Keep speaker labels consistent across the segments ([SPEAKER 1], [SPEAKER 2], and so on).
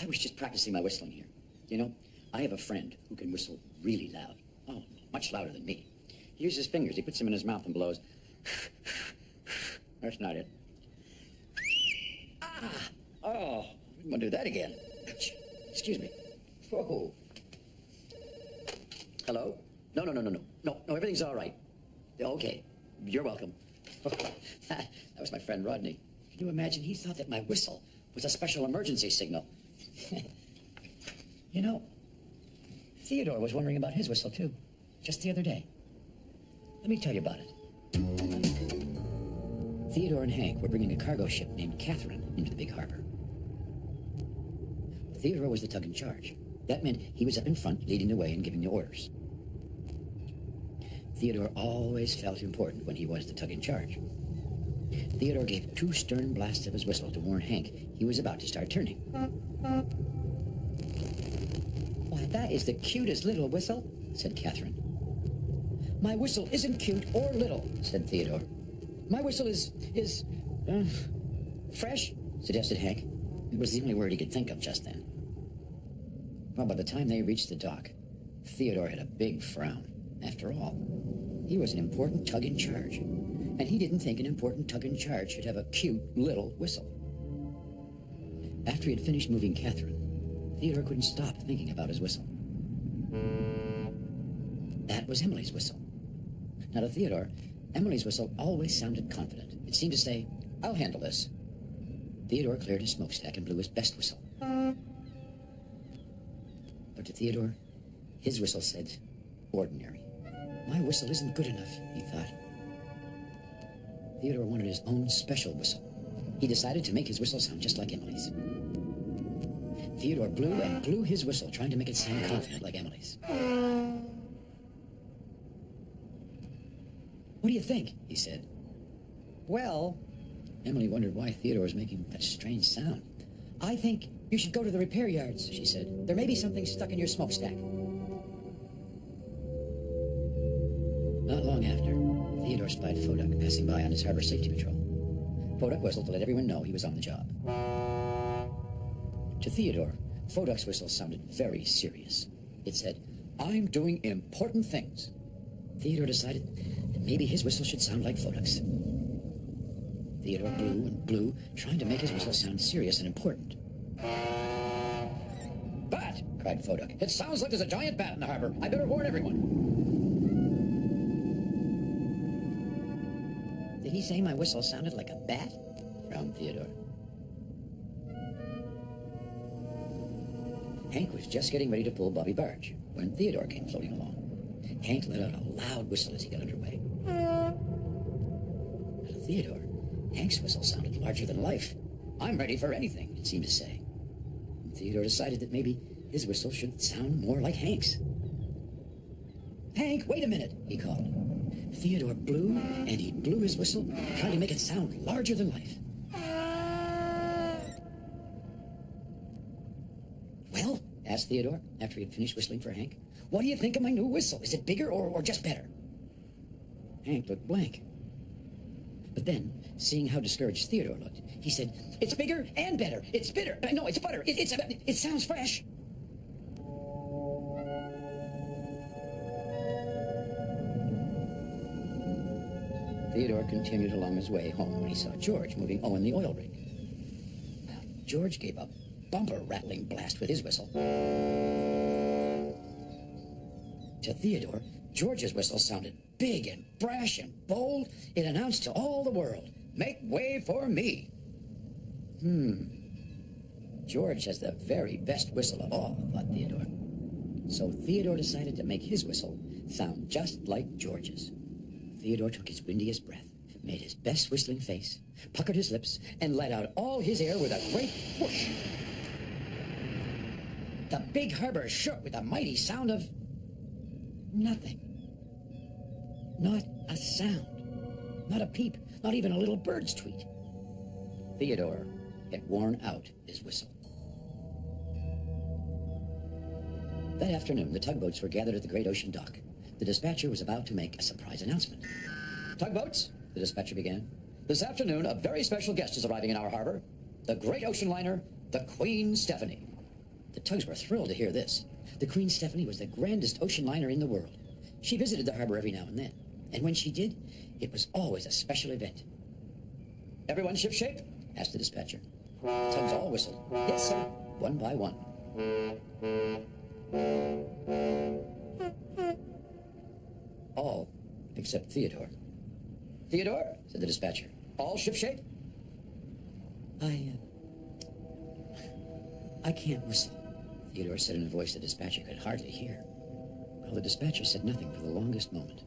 [SPEAKER 1] was just practicing my whistling here. You know, I have a friend who can whistle really loud. Oh, much louder than me. He uses his fingers. He puts them in his mouth and blows. That's not it. Ah! Oh, I'm gonna do that again. Excuse me. Whoa. Hello? No, everything's all right. Okay, you're welcome. That was my friend Rodney. Can you imagine? He thought that my whistle was a special emergency signal. You know, Theodore was wondering about his whistle, too, just the other day. Let me tell you about it. Theodore and Hank were bringing a cargo ship named Catherine into the big harbor. Theodore was the tug in charge. That meant he was up in front, leading the way and giving the orders. Theodore always felt important when he was the tug in charge. Theodore gave 2 stern blasts of his whistle to warn Hank he was about to start turning. Why, that is the cutest little whistle, said Catherine. My whistle isn't cute or little, said Theodore. My whistle is fresh, suggested Hank. It was the only word he could think of just then. Well, by the time they reached the dock, Theodore had a big frown. After all, he was an important tug in charge, and he didn't think an important tug in charge should have a cute little whistle. After he had finished moving Catherine, Theodore couldn't stop thinking about his whistle. That was Emily's whistle. Now to Theodore, Emily's whistle always sounded confident. It seemed to say, I'll handle this. Theodore cleared his smokestack and blew his best whistle. But to Theodore, his whistle said, ordinary. My whistle isn't good enough, he thought. Theodore wanted his own special whistle. He decided to make his whistle sound just like Emily's. Theodore blew and blew his whistle, trying to make it sound confident like Emily's. What do you think? He said. Well, Emily wondered why Theodore was making that strange sound. I think you should go to the repair yards, she said. There may be something stuck in your smokestack. Not long after, Theodore spied Foduck passing by on his harbor safety patrol. Foduck whistled to let everyone know he was on the job. To Theodore, Foduck's whistle sounded very serious. It said, I'm doing important things. Theodore decided that maybe his whistle should sound like Foduck's. Theodore blew and blew, trying to make his whistle sound serious and important. Bat! Cried Foduck. It sounds like there's a giant bat in the harbor. I better warn everyone. Did he say my whistle sounded like a bat? Frowned Theodore. Hank was just getting ready to pull Bobby Barge when Theodore came floating along. Hank let out a loud whistle as he got underway. To Theodore, Hank's whistle sounded larger than life. I'm ready for anything, it seemed to say. And Theodore decided that maybe his whistle should sound more like Hank's. Hank, wait a minute, he called. Theodore blew, and he blew his whistle, trying to make it sound larger than life. Well, asked Theodore, after he had finished whistling for Hank, what do you think of my new whistle? Is it bigger or just better? Hank looked blank. But then, seeing how discouraged Theodore looked, he said, it's bigger and better. It's bitter. No, it's butter. It sounds fresh. Theodore continued along his way home when he saw George moving Owen the oil rig. George gave a bumper-rattling blast with his whistle. To Theodore, George's whistle sounded big and brash and bold. It announced to all the world, make way for me. George has the very best whistle of all, thought Theodore. So Theodore decided to make his whistle sound just like George's. Theodore took his windiest breath, made his best whistling face, puckered his lips, and let out all his air with a great whoosh. The big harbor shook with a mighty sound of nothing. Not a sound. Not a peep. Not even a little bird's tweet. Theodore had worn out his whistle. That afternoon, the tugboats were gathered at the great ocean dock. The dispatcher was about to make a surprise announcement. Tugboats, the dispatcher began. This afternoon, a very special guest is arriving in our harbor. The great ocean liner, the Queen Stephanie. The tugs were thrilled to hear this. The Queen Stephanie was the grandest ocean liner in the world. She visited the harbor every now and then, and when she did, it was always a special event. "Everyone shipshape?" asked the dispatcher. Tugs all whistled. "Yes, sir," one by one. All except Theodore. "Theodore," said the dispatcher, "all shipshape?" I can't whistle," Theodore said in a voice the dispatcher could hardly hear. Well, the dispatcher said nothing for the longest moment.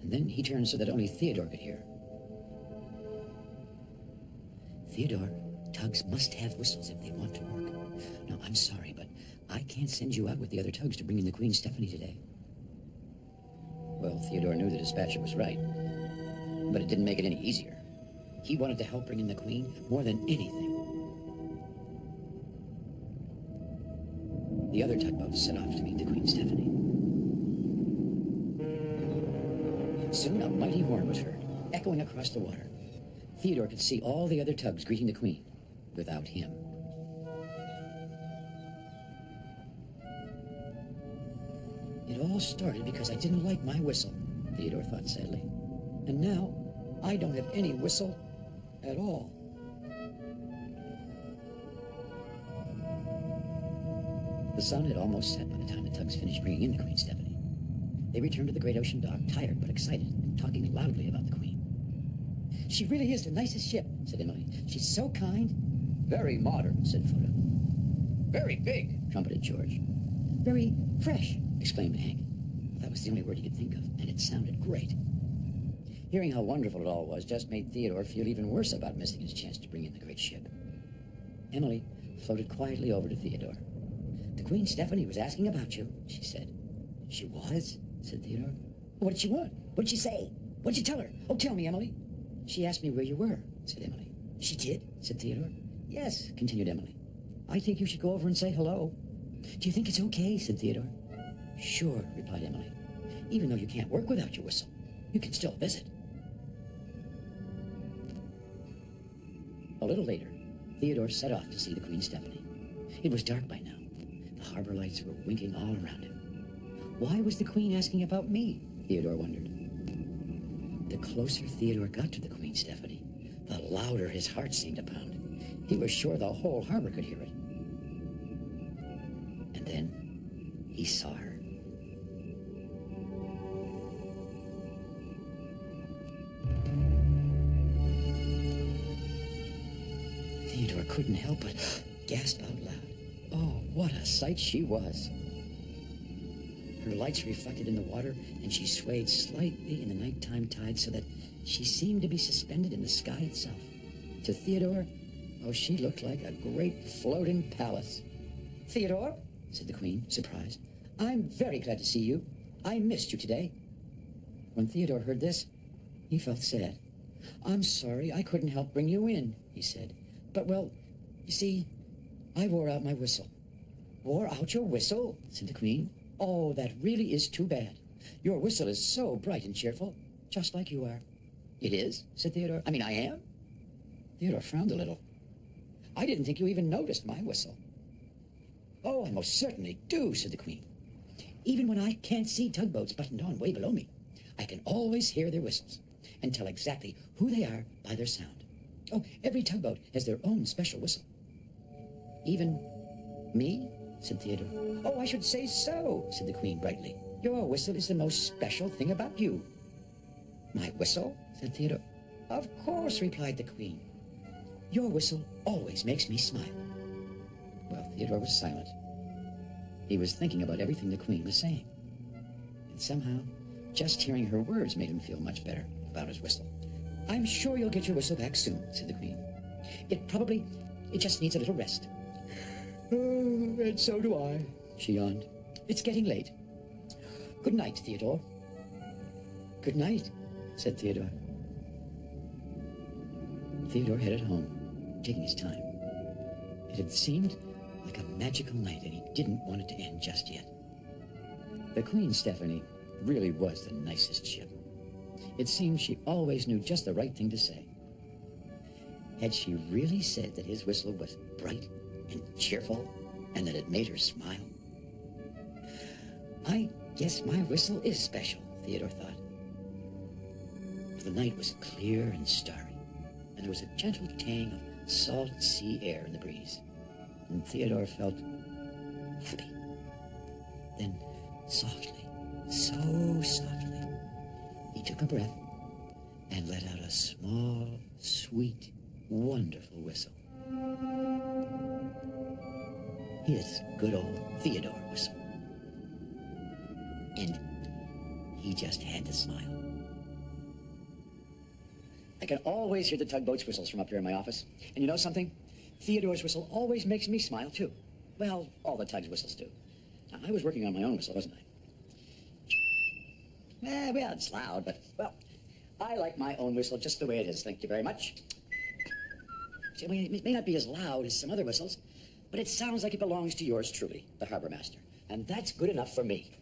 [SPEAKER 1] And then he turned so that only Theodore could hear. "Theodore, tugs must have whistles if they want to work. No, I'm sorry, but I can't send you out with the other tugs to bring in the Queen Stephanie today." Well, Theodore knew the dispatcher was right, but it didn't make it any easier. He wanted to help bring in the Queen more than anything. The other tugboats set off to meet the Queen Stephanie. Soon a mighty horn was heard, echoing across the water. Theodore could see all the other tugs greeting the Queen, without him. "It all started because I didn't like my whistle," Theodore thought sadly. "And now I don't have any whistle at all." The sun had almost set by the time the tugs finished bringing in the Queen Stephanie. They returned to the great ocean dock, tired but excited, and talking loudly about the Queen. "She really is the nicest ship," said Emily. "She's so kind." "Very modern," said Fuda. "Very big," trumpeted George. "Very fresh," exclaimed Hank. That was the only word he could think of, and it sounded great. Hearing how wonderful it all was just made Theodore feel even worse about missing his chance to bring in the great ship. Emily floated quietly over to Theodore. "The Queen Stephanie was asking about you," she said. "She was?" said Theodore. "What did she want? What did she say? What did you tell her? Oh, tell me, Emily." "She asked me where you were," said Emily. "She did?" said Theodore. "Yes," continued Emily. "I think you should go over and say hello." "Do you think it's okay?" said Theodore. "Sure," replied Emily. "Even though you can't work without your whistle, you can still visit." A little later, Theodore set off to see the Queen Stephanie. It was dark by now. The harbor lights were winking all around him. Why was the Queen asking about me? Theodore wondered. The closer Theodore got to the Queen Stephanie, the louder his heart seemed to pound. He was sure the whole harbor could hear it. And then he saw her. Theodore couldn't help but gasp out loud. Oh, what a sight she was. Her lights reflected in the water, and she swayed slightly in the nighttime tide so that she seemed to be suspended in the sky itself. To Theodore, oh, she looked like a great floating palace. "Theodore," said the Queen, surprised, "I'm very glad to see you. I missed you today." When Theodore heard this, he felt sad. "I'm sorry I couldn't help bring you in," he said. "But, well, you see, I wore out my whistle." "Wore out your whistle?" said the Queen. "Oh, that really is too bad. Your whistle is so bright and cheerful, just like you are." "It is?" said Theodore. "I mean, I am?" Theodore frowned a little. "I didn't think you even noticed my whistle." "Oh, I most certainly do," said the Queen. "Even when I can't see tugboats buttoned on way below me, I can always hear their whistles and tell exactly who they are by their sound. Oh, every tugboat has their own special whistle." "Even me?" said Theodore. "Oh, I should say so," said the Queen brightly. "Your whistle is the most special thing about you." "My whistle?" said Theodore. "Of course," replied the Queen. "Your whistle always makes me smile." Well, Theodore was silent. He was thinking about everything the Queen was saying. And somehow, just hearing her words made him feel much better about his whistle. "I'm sure you'll get your whistle back soon," said the Queen. It just needs a little rest." "Oh, and so do I," she yawned. "It's getting late. Good night, Theodore." "Good night," said Theodore. Theodore headed home, taking his time. It had seemed like a magical night, and he didn't want it to end just yet. The Queen Stephanie really was the nicest ship. It seemed she always knew just the right thing to say. Had she really said that his whistle was bright and cheerful? and that it made her smile. I guess my whistle is special, Theodore thought. The night was clear and starry, and there was a gentle tang of salt sea air in the breeze, and Theodore felt happy. Then, softly, so softly, he took a breath and let out a small, sweet, wonderful whistle. His good old Theodore whistle. And he just had to smile. I can always hear the tugboat's whistles from up here in my office. And you know something? Theodore's whistle always makes me smile, too. Well, all the tug's whistles do. Now, I was working on my own whistle, wasn't I? Well, it's loud, but, well, I like my own whistle just the way it is. Thank you very much. See, it may not be as loud as some other whistles, but it sounds like it belongs to yours truly, the harbor master. And that's good enough for me.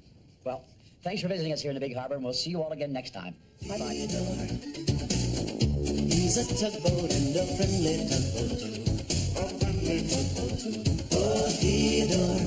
[SPEAKER 1] Well, thanks for visiting us here in the big harbor, and we'll see you all again next time. Bye-bye.
[SPEAKER 2] He's a tugboat and a friendly tugboat too. A friendly tugboat too. Oh, Theodore.